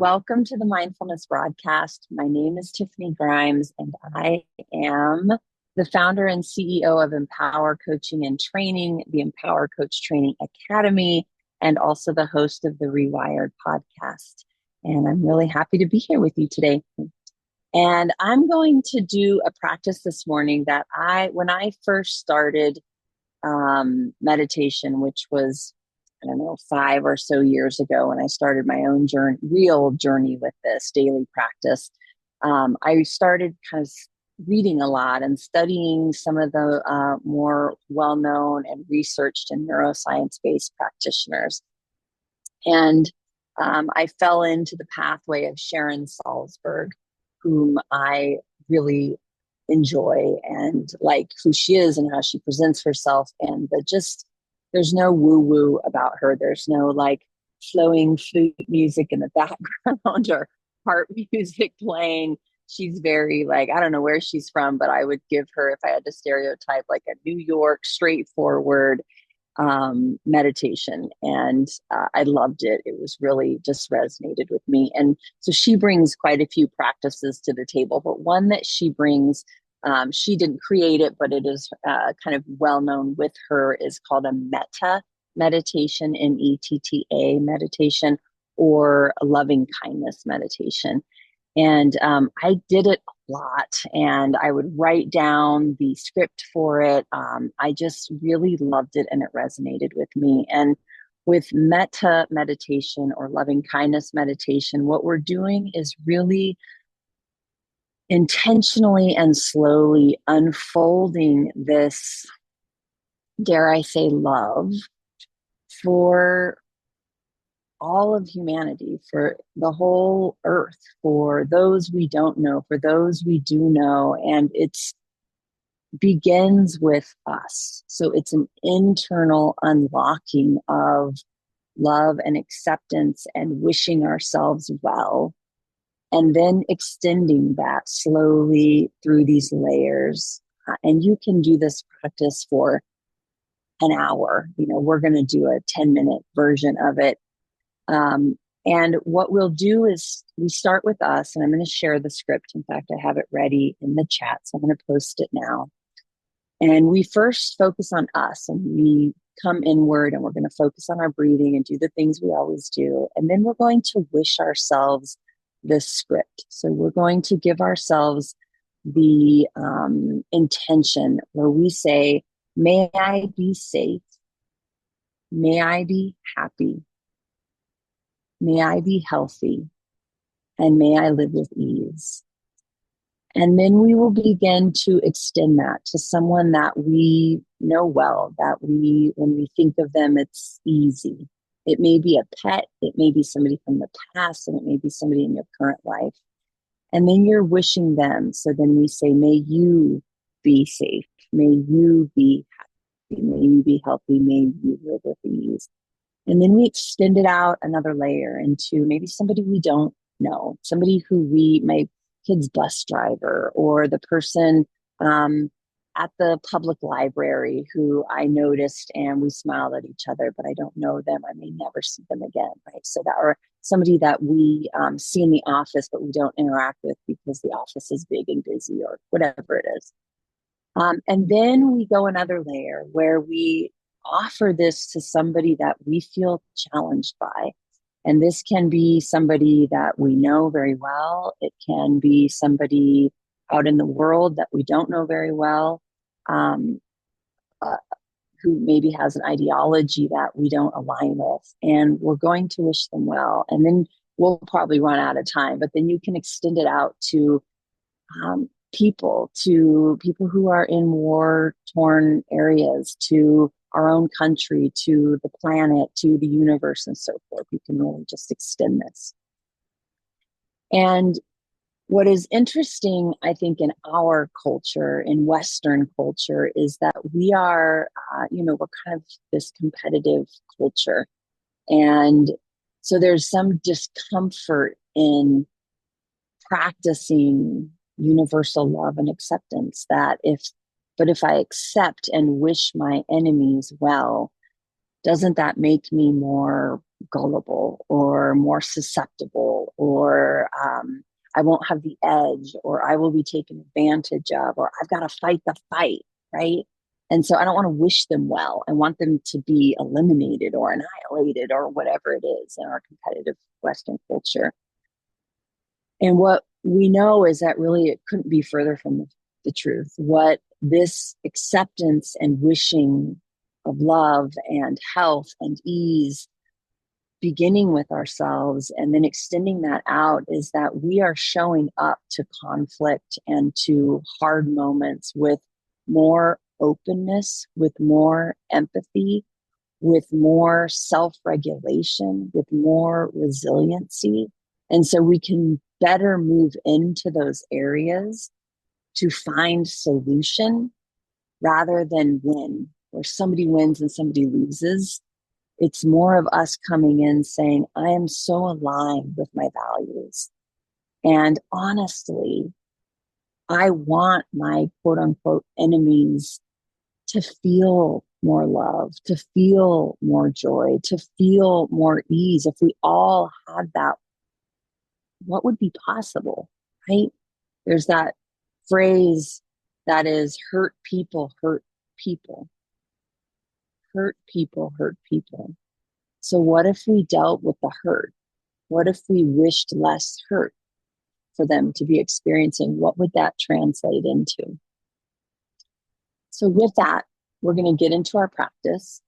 welcome to the Mindfulness Broadcast. My name is Tiffany Grimes, and I am the founder and CEO of Empower Coaching and Training, the Empower Coach Training Academy, and also the host of the Rewired podcast. And I'm really happy to be here with you today. And I'm going to do a practice this morning that when I first started meditation, which was, I don't know, 5 or so years ago, when I started my own real journey with this daily practice, I started kind of reading a lot and studying some of the more well-known and researched and neuroscience-based practitioners. And I fell into the pathway of Sharon Salzberg, whom I really enjoy and like who she is and how she presents herself. And there's no woo-woo about her. There's no like flowing flute music in the background or harp music playing. She's very like, I don't know where she's from, but I would give her, if I had to stereotype, like a New York straightforward meditation. And I loved it. It was really just resonated with me. And so she brings quite a few practices to the table, but one that she brings, she didn't create it, but it is kind of well known with her, is called a Metta meditation, METTA meditation, or a loving kindness meditation. And I did it a lot, and I would write down the script for it. I just really loved it, and it resonated with me. And with Metta meditation or loving kindness meditation, what we're doing is really intentionally and slowly unfolding this, dare I say, love for all of humanity, for the whole earth, for those we don't know, for those we do know. And it begins with us. So it's an internal unlocking of love and acceptance and wishing ourselves well, and then extending that slowly through these layers. And you can do this practice for an hour. We're going to do a 10-minute version of it. And what we'll do is we start with us, and I'm going to share the script. In fact, I have it ready in the chat, so I'm going to post it now. And we first focus on us, and we come inward, and we're going to focus on our breathing and do the things we always do. And then we're going to wish ourselves this script. So we're going to give ourselves the intention where we say, may I be safe, may I be happy, may I be healthy, and may I live with ease. And then we will begin to extend that to someone that we know well, when we think of them, it's easy. It may be a pet, it may be somebody from the past, and it may be somebody in your current life. And then you're wishing them. So then we say, may you be safe, may you be happy, may you be healthy, may you live with ease. And then we extend it out another layer into maybe somebody we don't know, somebody who my kid's bus driver, or the person at the public library who I noticed and we smiled at each other, but I don't know them. I may never see them again, right? So that, or somebody that we see in the office, but we don't interact with because the office is big and busy, or whatever it is. And then we go another layer where we offer this to somebody that we feel challenged by. And this can be somebody that we know very well. It can be somebody out in the world that we don't know very well, who maybe has an ideology that we don't align with. And we're going to wish them well. And then we'll probably run out of time, but then you can extend it out to people who are in war-torn areas, to our own country, to the planet, to the universe, and so forth. You can really just extend this. And what is interesting, I think, in our culture, in Western culture, is that we are, we're kind of this competitive culture. And so there's some discomfort in practicing universal love and acceptance, but if I accept and wish my enemies well, doesn't that make me more gullible or more susceptible, or I won't have the edge, or I will be taken advantage of, or I've got to fight the fight, right? And so I don't want to wish them well. I want them to be eliminated or annihilated or whatever it is in our competitive Western culture. And what we know is that really it couldn't be further from the truth. What this acceptance and wishing of love and health and ease, beginning with ourselves and then extending that out, is that we are showing up to conflict and to hard moments with more openness, with more empathy, with more self-regulation, with more resiliency. And so we can better move into those areas to find solution rather than win, where somebody wins and somebody loses. It's more of us coming in saying, I am so aligned with my values. And honestly, I want my quote unquote enemies to feel more love, to feel more joy, to feel more ease. If we all had that, what would be possible, right? There's that phrase that is hurt people, hurt people, hurt people, hurt people. So what if we dealt with the hurt? What if we wished less hurt for them to be experiencing? What would that translate into? So with that, we're going to get into our practice.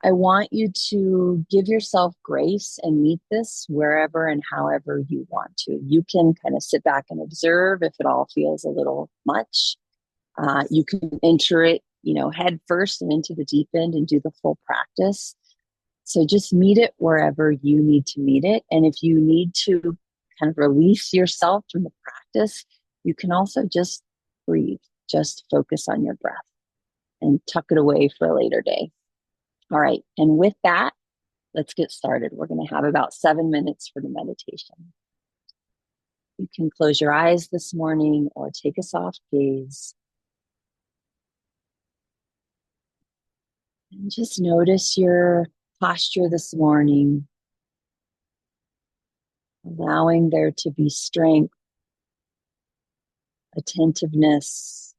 I want you to give yourself grace and meet this wherever and however you want to. You can kind of sit back and observe if it all feels a little much. You can enter it, head first and into the deep end and do the full practice. So just meet it wherever you need to meet it. And if you need to kind of release yourself from the practice, you can also just breathe, just focus on your breath and tuck it away for a later day. All right. And with that, let's get started. We're going to have about 7 minutes for the meditation. You can close your eyes this morning or take a soft gaze. And just notice your posture this morning, allowing there to be strength, attentiveness,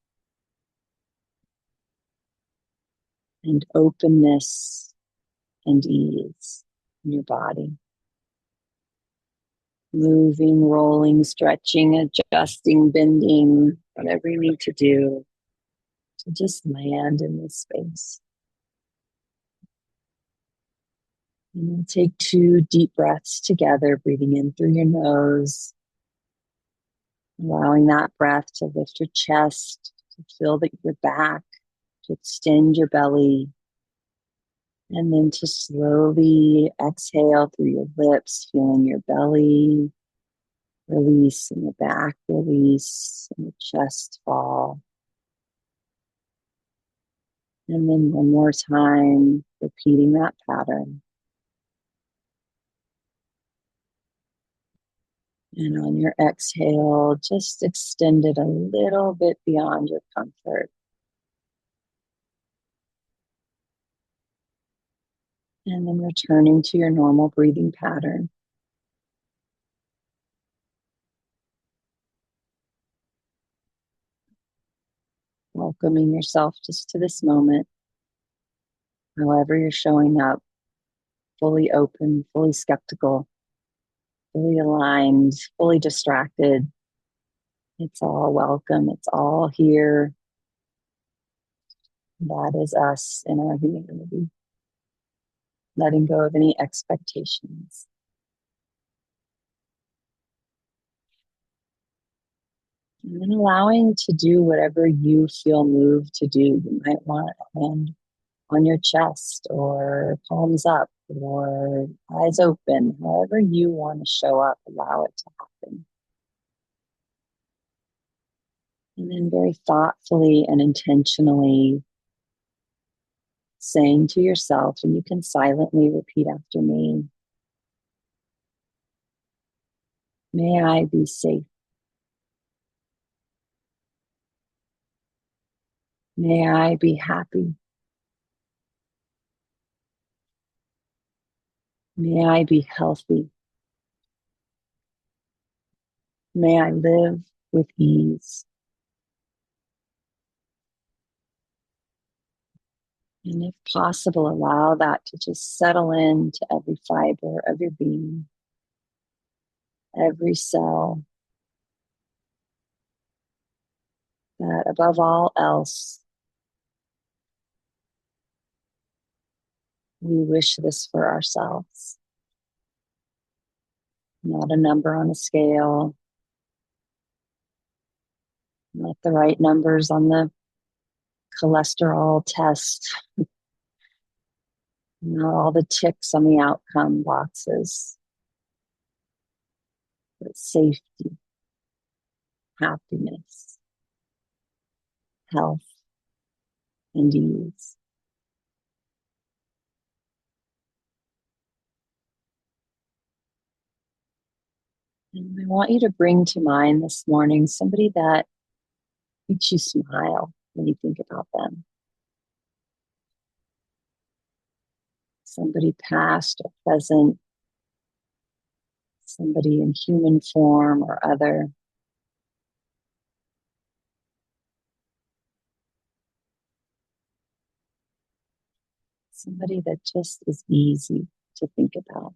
and openness and ease in your body. Moving, rolling, stretching, adjusting, bending, whatever you need to do to just land in this space. And then take 2 deep breaths together, breathing in through your nose, allowing that breath to lift your chest, to fill your back, to extend your belly, and then to slowly exhale through your lips, feeling your belly release in the back, release in the chest fall. And then one more time, repeating that pattern. And on your exhale, just extend it a little bit beyond your comfort. And then returning to your normal breathing pattern. Welcoming yourself just to this moment. However you're showing up, fully open, fully skeptical, fully aligned, fully distracted. It's all welcome. It's all here. That is us in our humanity. Letting go of any expectations. And then allowing to do whatever you feel moved to do. You might want a hand on your chest, or palms up, or eyes open. However you want to show up, allow it to happen. And then very thoughtfully and intentionally saying to yourself, and you can silently repeat after me, may I be safe. May I be happy. May I be healthy. May I live with ease. And if possible, allow that to just settle into every fiber of your being, every cell, that above all else, we wish this for ourselves. Not a number on a scale, not the right numbers on the cholesterol test, not all the ticks on the outcome boxes, but safety, happiness, health, and ease. And I want you to bring to mind this morning somebody that makes you smile when you think about them. Somebody past or present, somebody in human form or other. Somebody that just is easy to think about.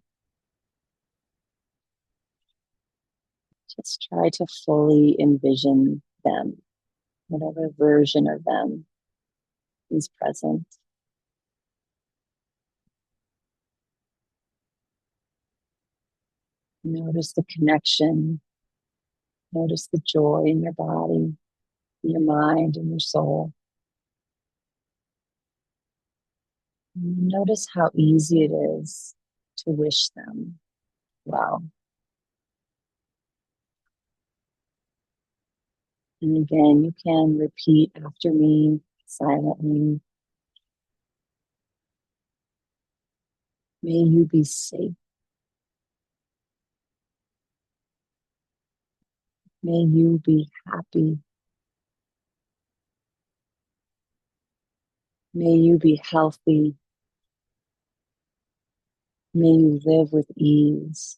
Just try to fully envision them, whatever version of them is present. Notice the connection. Notice the joy in your body, in your mind, and your soul. Notice how easy it is to wish them well. And again, you can repeat after me silently. May you be safe. May you be happy. May you be healthy. May you live with ease.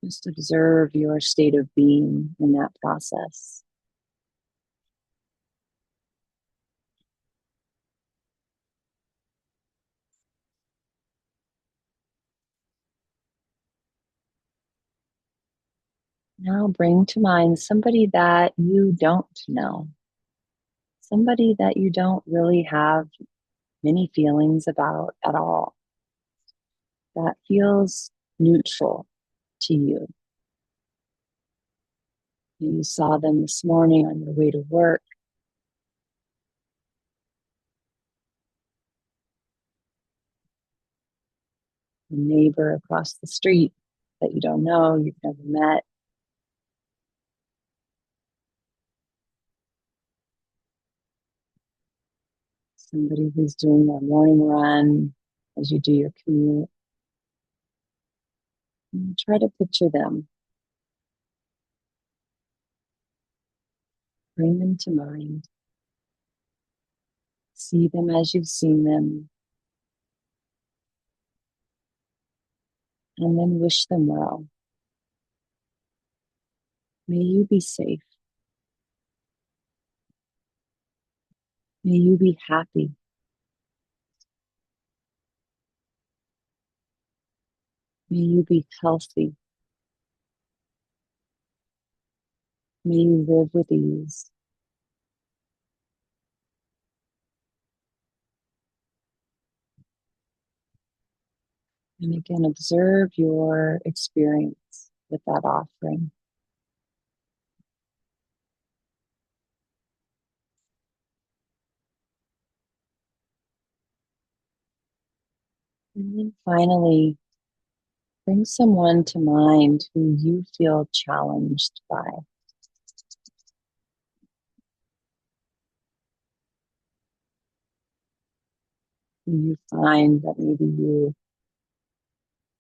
Just observe your state of being in that process. Now bring to mind somebody that you don't know, somebody that you don't really have many feelings about at all, that feels neutral to you. You saw them this morning on your way to work. A neighbor across the street that you don't know, you've never met. Somebody who's doing their morning run as you do your commute. And try to picture them. Bring them to mind. See them as you've seen them. And then wish them well. May you be safe. May you be happy. May you be healthy. May you live with ease. And again, observe your experience with that offering. And then finally, bring someone to mind who you feel challenged by. You find that maybe you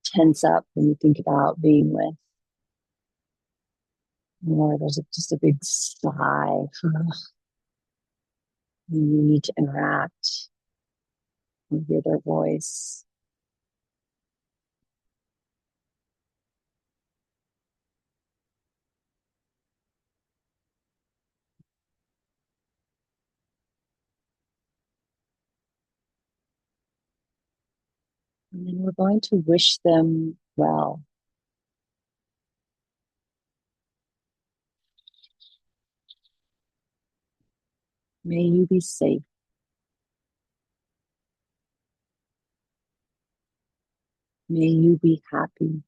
tense up when you think about being with, or there's just a big sigh when you need to interact and hear their voice. And then we're going to wish them well. May you be safe. May you be happy.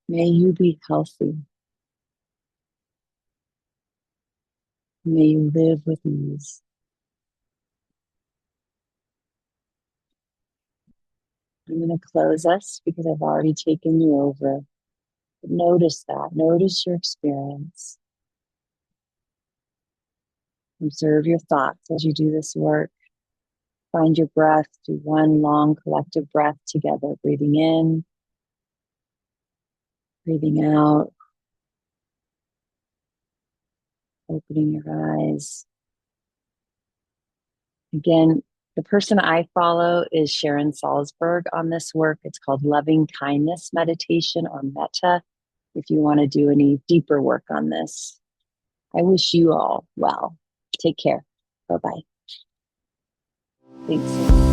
May you be healthy. May you live with ease. I'm going to close us because I've already taken you over. But notice that. Notice your experience. Observe your thoughts as you do this work. Find your breath. Do one long collective breath together. Breathing in, breathing out, opening your eyes. Again, the person I follow is Sharon Salzberg on this work. It's called Loving Kindness Meditation, or Metta, if you want to do any deeper work on this. I wish you all well. Take care. Bye-bye. Thanks.